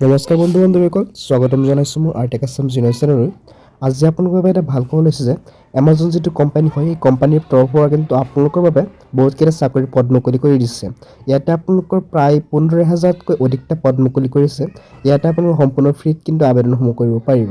নমস্কাৰ বন্ধু বান্ধৱীসকল, স্বাগতম জনাইছোঁ মোৰ আৰ্টেক আছাম জিনিয়ৰ চেনেললৈ। আজি আপোনালোকৰ বাবে এটা ভাল খবৰ লৈছে যে এমাজন যিটো কোম্পানী হয়, এই কোম্পানীৰ তৰফৰ পৰা কিন্তু আপোনালোকৰ বাবে বহুতকেইটা চাকৰি পদ মুকলি কৰি দিছে। ইয়াতে আপোনালোকৰ প্ৰায় 15,000তকৈ অধিকটা পদ মুকলি কৰিছে। ইয়াতে আপোনালোকে সম্পূৰ্ণ ফ্ৰীত কিন্তু আবেদনসমূহ কৰিব পাৰিব।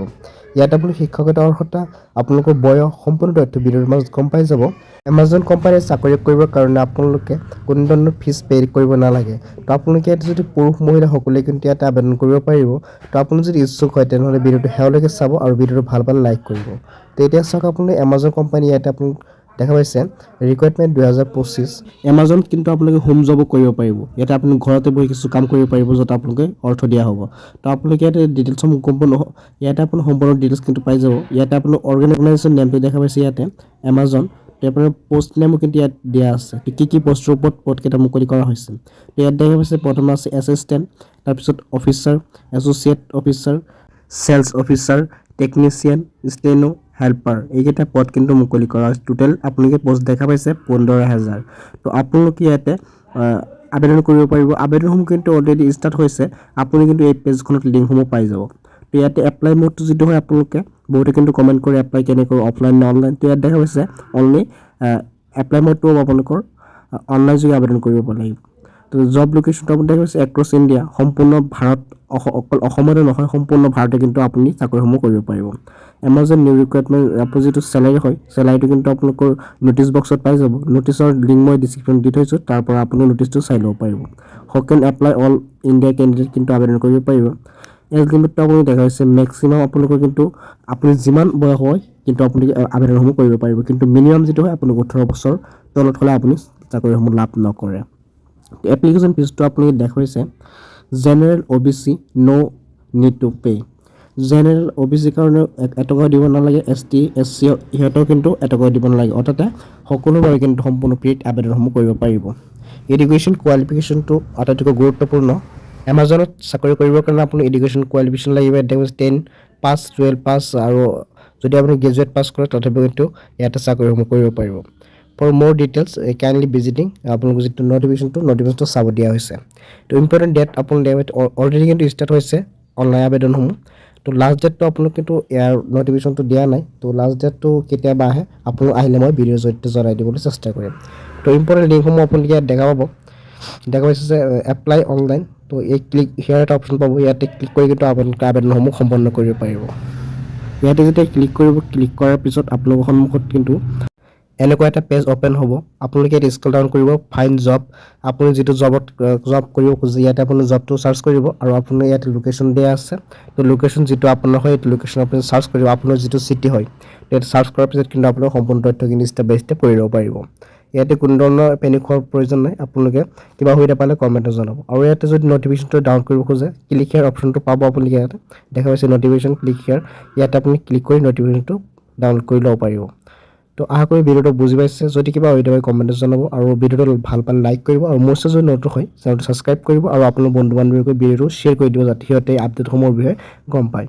ইয়াত আপুনি শিক্ষাগত অৰ্হতা, আপোনালোকৰ বয়স, সম্পূৰ্ণ তথ্য ভিডিঅ'ৰ মাজত গম পাই যাব। এমাজন কোম্পানীয়ে চাকৰি কৰিবৰ কাৰণে আপোনালোকে কোনো ধৰণৰ ফিজ পে' কৰিব নালাগে। তো আপোনালোকে ইয়াতে যদি পুৰুষ মহিলা সকলোৱে কিন্তু ইয়াতে আবেদন কৰিব পাৰিব। তো আপুনি যদি ইচ্ছুক হয় তেনেহ'লে ভিডিঅ'টো শেষলৈকে চাব আৰু ভিডিঅ'টো ভাল পালে লাইক কৰিব। তো এতিয়া চাওক, আপুনি এমাজন কোম্পানী ইয়াতে আপোনালোক দেখা পাইছে ৰিকুৱাৰমেণ্ট 2025। এমাজনত কিন্তু আপোনালোকে হোম জবো কৰিব পাৰিব। ইয়াতে আপুনি ঘৰতে বহি কিছু কাম কৰিব পাৰিব য'ত আপোনালোকে অৰ্থ দিয়া হ'ব। তো আপোনালোকে ইয়াতে ডিটেইলছসমূহ ইয়াতে আপুনি সম্পূৰ্ণ ডিটেইলছ কিন্তু পাই যাব। ইয়াতে আপোনাৰ অৰ্গেনাইজেশ্যন নেমটো দেখা পাইছে ইয়াতে এমাজন। তো আপোনাৰ পোষ্ট নেমো কিন্তু ইয়াত দিয়া আছে। কি পোষ্টৰ ওপৰত পদকেইটা মুকলি কৰা হৈছে। তো ইয়াত দেখা পাইছে প্ৰথম আছে এছিষ্টেণ্ট, তাৰপিছত officer, associate officer, sales officer, technician, steno, helper, এইকেইটা পদ কিন্তু মুকলি কৰা হৈছে। টোটেল আপোনালোকে পোষ্ট দেখা পাইছে 15,000। তো আপোনালোকে ইয়াতে আবেদন কৰিব পাৰিব। আবেদনসমূহ কিন্তু অলৰেডি ষ্টাৰ্ট হৈছে। আপুনি কিন্তু এই পেজখনত লিংকসমূহ পাই যাব। তো ইয়াতে এপ্লাই মোডটো যিটো হয়, আপোনালোকে বহুতে কিন্তু কমেণ্ট কৰে এপ্লাই কেনেকৈ, অফলাইন নে অনলাইন। তো ইয়াত দেখা পাইছে অনলি এপ্লাই মোডটো আপোনালোকৰ অনলাইন যোগে আবেদন কৰিব লাগিব। তো জব লোকেশ্যনটো আপুনি দেখা পাইছে এক্ৰছ ইণ্ডিয়া, সম্পূৰ্ণ ভাৰত, অকল অসমতে নহয় সম্পূৰ্ণ ভাৰতে কিন্তু আপুনি চাকৰিসমূহ কৰিব পাৰিব। এমাজন নিউ ৰিকুৱাৰমেণ্ট আপুনি যিটো চেলাৰী হয়, চেলাৰীটো কিন্তু আপোনালোকৰ ন'টিছ বক্সত পাই যাব। ন'টিছৰ লিংক মই ডিছক্ৰিপশ্যন দি থৈছোঁ, তাৰ পৰা আপুনি ন'টিছটো চাই ল'ব পাৰিব। হু কেন এপ্লাই অল ইণ্ডিয়া কেণ্ডিডেট কিন্তু আবেদন কৰিব পাৰিব। এজ লিমিটটো আপুনি দেখা হৈছে মেক্সিমাম আপোনালোকৰ কিন্তু আপুনি যিমান বয়স হয় কিন্তু আপুনি আবেদনসমূহ কৰিব পাৰিব। কিন্তু মিনিমাম যিটো হয় আপুনি 18 বছৰ তলত হ'লে আপুনি চাকৰিসমূহ লাভ নকৰে। এপ্লিকেশ্যন ফিজটো আপুনি দেখা হৈছে general OBC no' need to pay'. General OBC কাৰণে এটকাও দিব নালাগে, ST SC সিহঁতেও কিন্তু এটকাও দিব নালাগে। অৰ্থাৎ সকলোৰে কিন্তু সম্পূৰ্ণ ফ্ৰীত আবেদনসমূহ কৰিব পাৰিব। এডুকেশ্যন কোৱালিফিকেশ্যনটো আটাইতকৈ গুৰুত্বপূৰ্ণ। এমাজনত চাকৰি কৰিবৰ কাৰণে আপুনি এডুকেশ্যন কোৱালিফিকেশ্যন লাগিব। 10 পাছ, 12 পাছ, আৰু যদি আপুনি গ্ৰেজুৱেট পাছ কৰে তথাপিও কিন্তু ইয়াতে চাকৰিসমূহ কৰিব পাৰিব। ফৰ মোৰ ডিটেইলছ কাইণ্ডলি ভিজিটিং আপোনালোক যিটো নটিফিকেশ্যনটো চাব দিয়া হৈছে। তো ইম্পৰ্টেণ্ট ডেট আপুনি অলৰেডি কিন্তু ষ্টাৰ্ট হৈছে অনলাইন আবেদনসমূহ। তো লাষ্ট ডেটটো আপোনালোক কিন্তু ইয়াৰ নটিফিকেশ্যনটো দিয়া নাই। তো লাষ্ট ডেটটো কেতিয়াবা আহে আপোনালোক আহিলে মই ভিডিঅ'ৰ জৰিয়তে জনাই দিবলৈ চেষ্টা কৰিম। তো ইম্পৰ্টেণ্ট লিংকসমূহ আপোনালোকে ইয়াত দেখা পাব। দেখা পাইছে যে এপ্লাই অনলাইন। তো এই হেয়াৰ এটা অপশ্যন পাব, ইয়াতে ক্লিক কৰি কিন্তু আপোনালোকে আবেদনসমূহ সম্পন্ন কৰিব পাৰিব। ইয়াতে যেতিয়া ক্লিক কৰাৰ পিছত আপোনালোকৰ সন্মুখত কিন্তু এনেকুৱা এটা পেজ অ'পেন হ'ব। আপোনালোকে ইয়াত স্ক্ৰল ডাউন কৰিব, ফাইণ্ড জব। আপুনি যিটো জব কৰিব খোজে ইয়াতে আপুনি জবটো চাৰ্চ কৰিব, আৰু আপোনাৰ ইয়াত লোকেশ্যন দিয়া আছে। তো লোকেশ্যন যিটো আপোনাৰ হয় এইটো লোকেশ্যন আপুনি চাৰ্চ কৰিব, আপোনাৰ যিটো চিটি হয়। ইয়াত চাৰ্চ কৰাৰ পিছত কিন্তু আপোনাৰ সম্পূৰ্ণ তথ্যখিনি ষ্টেপ বাই ষ্টেপ কৰি ল'ব পাৰিব। ইয়াতে কোনো ধৰণৰ পেনিক হোৱাৰ প্ৰয়োজন নাই। আপোনালোকে কিবা সুবিধা পালে কমেণ্টত জনাব। আৰু ইয়াতে যদি নটিফিকেশ্যনটো ডাউন কৰিব খোজে ক্লিক হিয়াৰ অপশ্যনটো পাব। আপুনি ইয়াতে দেখা পাইছে নটিফিকেশ্যন ক্লিক হিয়াৰ, ইয়াতে আপুনি ক্লিক কৰি নটিফিকেশ্যনটো ডাউনলোড কৰি ল'ব পাৰিব। তো আশা কৰি ভিডিঅ'টো বুজি পাইছে। যদি কিবা সুবিধা হয় কমেণ্টত জনাব, আৰু ভিডিঅ'টো ভাল পালে লাইক কৰিব, আৰু মোৰ যদি নতুন হয় চেনেলটো ছাবস্ক্ৰাইব কৰিব, আৰু আপোনাৰ বন্ধু বান্ধৱীকৈ ভিডিঅ'টো শ্বেয়াৰ কৰি দিব যাতে সিহঁতে আপডেটসমূহৰ বিষয়ে গম পায়।